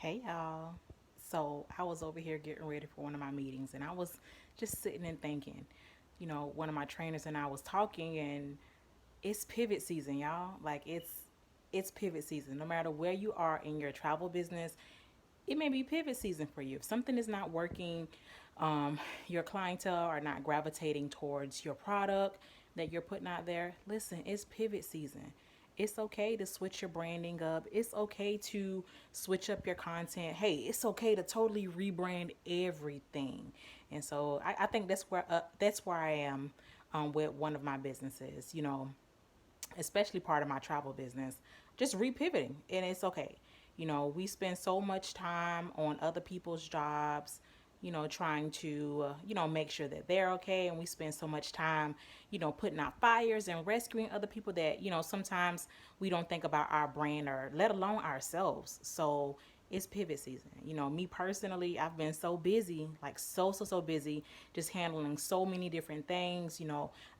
Hey y'all. So I was over here getting ready for one of my meetings and I was just sitting and thinking, one of my trainers and I was talking and it's pivot season, y'all. Like it's pivot season. No matter where you are in your travel business, it may be pivot season for you. If something is not working, your clientele are not gravitating towards your product that you're putting out there, listen, it's pivot season. It's okay to switch your branding up. It's okay to switch up your content. Hey, it's okay to totally rebrand everything. And so I think that's where I am with one of my businesses. Especially part of my travel business, just repivoting, and it's okay. We spend so much time on other people's jobs, trying to, make sure that they're okay. And we spend so much time, putting out fires and rescuing other people that, sometimes we don't think about our brand or let alone ourselves. So it's pivot season. Me personally, I've been so busy, like so busy, just handling so many different things.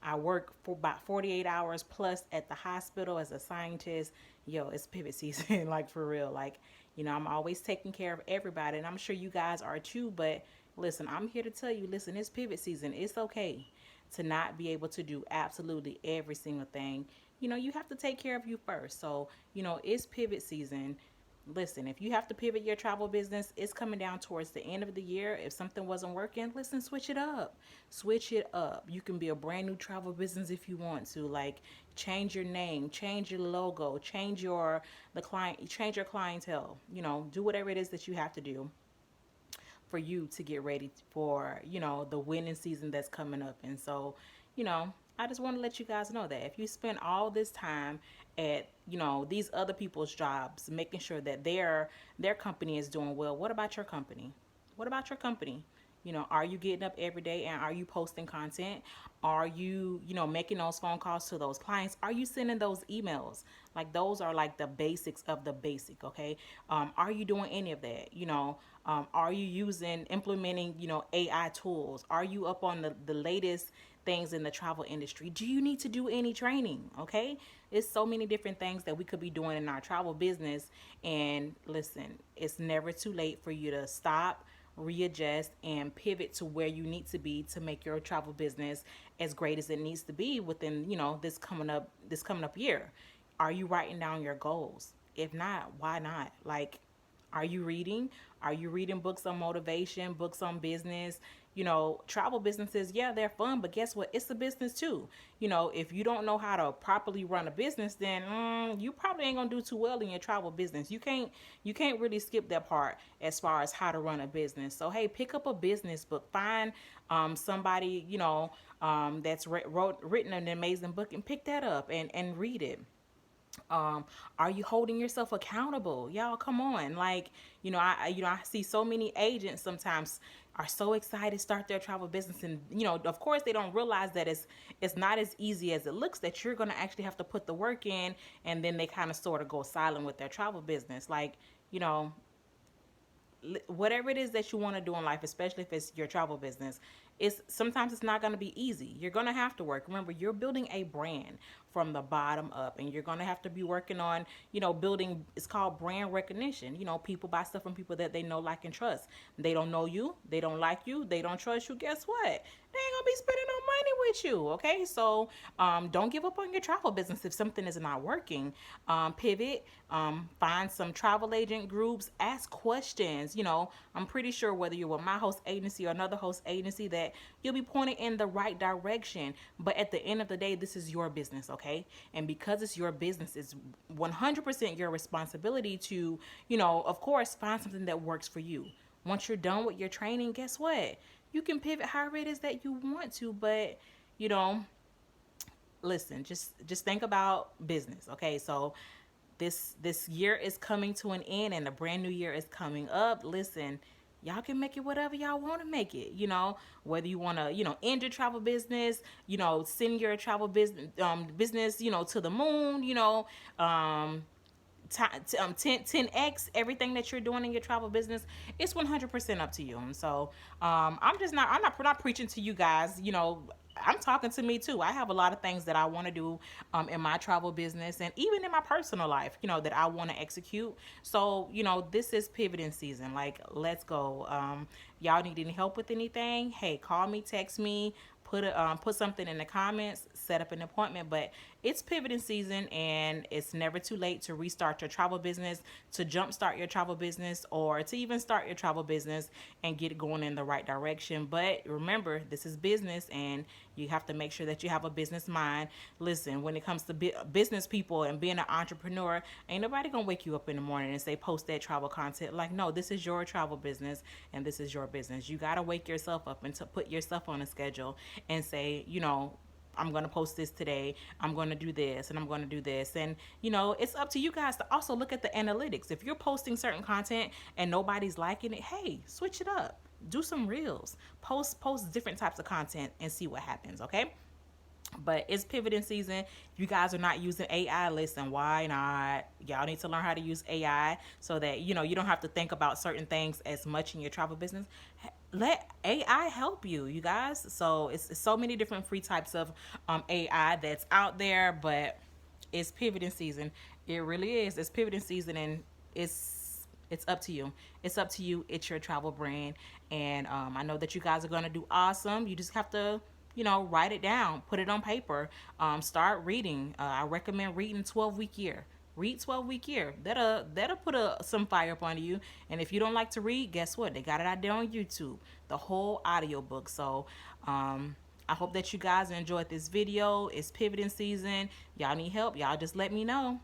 I work for about 48 hours plus at the hospital as a scientist. Yo, it's pivot season, like for real. Like, I'm always taking care of everybody, and I'm sure you guys are too. But listen, I'm here to tell you, listen, it's pivot season. It's okay to not be able to do absolutely every single thing. You have to take care of you first. So, it's pivot season. Listen, if you have to pivot your travel business, it's coming down towards the end of the year. If something wasn't working, listen, switch it up. Switch it up. You can be a brand new travel business if you want to. Like, change your name, change your logo, change your clientele. Do whatever it is that you have to do for you to get ready for, the winning season that's coming up. And so, you know, I just want to let you guys know that if you spend all this time at, these other people's jobs, making sure that their company is doing well, what about your company? What about your company? Are you getting up every day and are you posting content? Are you, making those phone calls to those clients? Are you sending those emails? Like those are like the basics of the basic, okay? Are you doing any of that? Are you implementing, AI tools? Are you up on the latest things in the travel industry? Do you need to do any training? Okay. It's so many different things that we could be doing in our travel business. And listen, it's never too late for you to stop, readjust, and pivot to where you need to be to make your travel business as great as it needs to be within, this coming up year. Are you writing down your goals? If not, why not? Like, are you reading? Are you reading books on motivation, books on business? Travel businesses, yeah, they're fun, but guess what? It's a business too. If you don't know how to properly run a business, then you probably ain't gonna do too well in your travel business. You can't really skip that part as far as how to run a business. So hey, pick up a business book. Find somebody that's written an amazing book and pick that up and read it. um are you holding yourself accountable? Y'all, come on. Like, I see so many agents sometimes are so excited to start their travel business, and of course they don't realize that it's not as easy as it looks, that you're going to actually have to put the work in, and then they kind of sort of go silent with their travel business. Like, you know whatever it is that you want to do in life, especially if it's your travel business, it's sometimes it's not going to be easy. You're going to have to work. Remember, you're building a brand from the bottom up, and you're going to have to be working on, building. It's called brand recognition. People buy stuff from people that they know, like, and trust. They don't know you, they don't like you, they don't trust you. Guess what? They ain't gonna be spending no money with you. Okay, so don't give up on your travel business if something is not working. Pivot. Find some travel agent groups. Ask questions. I'm pretty sure whether you're with my host agency or another host agency, that you'll be pointed in the right direction. But at the end of the day, this is your business, okay? And because it's your business, it's 100% your responsibility to, of course, find something that works for you. Once you're done with your training, guess what? You can pivot however it is that you want to, but you know, listen, just think about business, okay? So this year is coming to an end and a brand new year is coming up. Listen, y'all can make it whatever y'all want to make it. Whether you want to, end your travel business, send your travel business, to the moon, um, 10x everything that you're doing in your travel business. It's 100% up to you. And so I'm not preaching to you guys, I'm talking to me too. I have a lot of things that I want to do in my travel business and even in my personal life, that I want to execute. So, this is pivoting season. Like, let's go. Y'all need any help with anything? Hey, call me, text me, put something in the comments, set up an appointment. But it's pivoting season, and it's never too late to restart your travel business, to jumpstart your travel business, or to even start your travel business and get it going in the right direction. But remember, this is business, and you have to make sure that you have a business mind. Listen, when it comes to business people and being an entrepreneur, ain't nobody gonna wake you up in the morning and say post that travel content. Like, no, this is your travel business and this is your business. You gotta wake yourself up and to put yourself on a schedule and say, I'm going to post this today. I'm going to do this and I'm going to do this. And, it's up to you guys to also look at the analytics. If you're posting certain content and nobody's liking it, hey, switch it up. Do some reels. Post different types of content and see what happens, okay? But it's pivoting season. You guys are not using AI. Listen, why not? Y'all need to learn how to use AI so that you don't have to think about certain things as much in your travel business. Let AI help you, you guys. So it's so many different free types of AI that's out there, but it's pivoting season. It really is. It's pivoting season, and it's up to you. It's up to you. It's your travel brand, and I know that you guys are gonna do awesome. You just have to write it down, put it on paper, start reading. I recommend reading 12-week year. Read 12-week year. That'll put some fire up under you. And if you don't like to read, guess what? They got it out there on YouTube, the whole audio book. So I hope that you guys enjoyed this video. It's pivoting season. Y'all need help, y'all just let me know.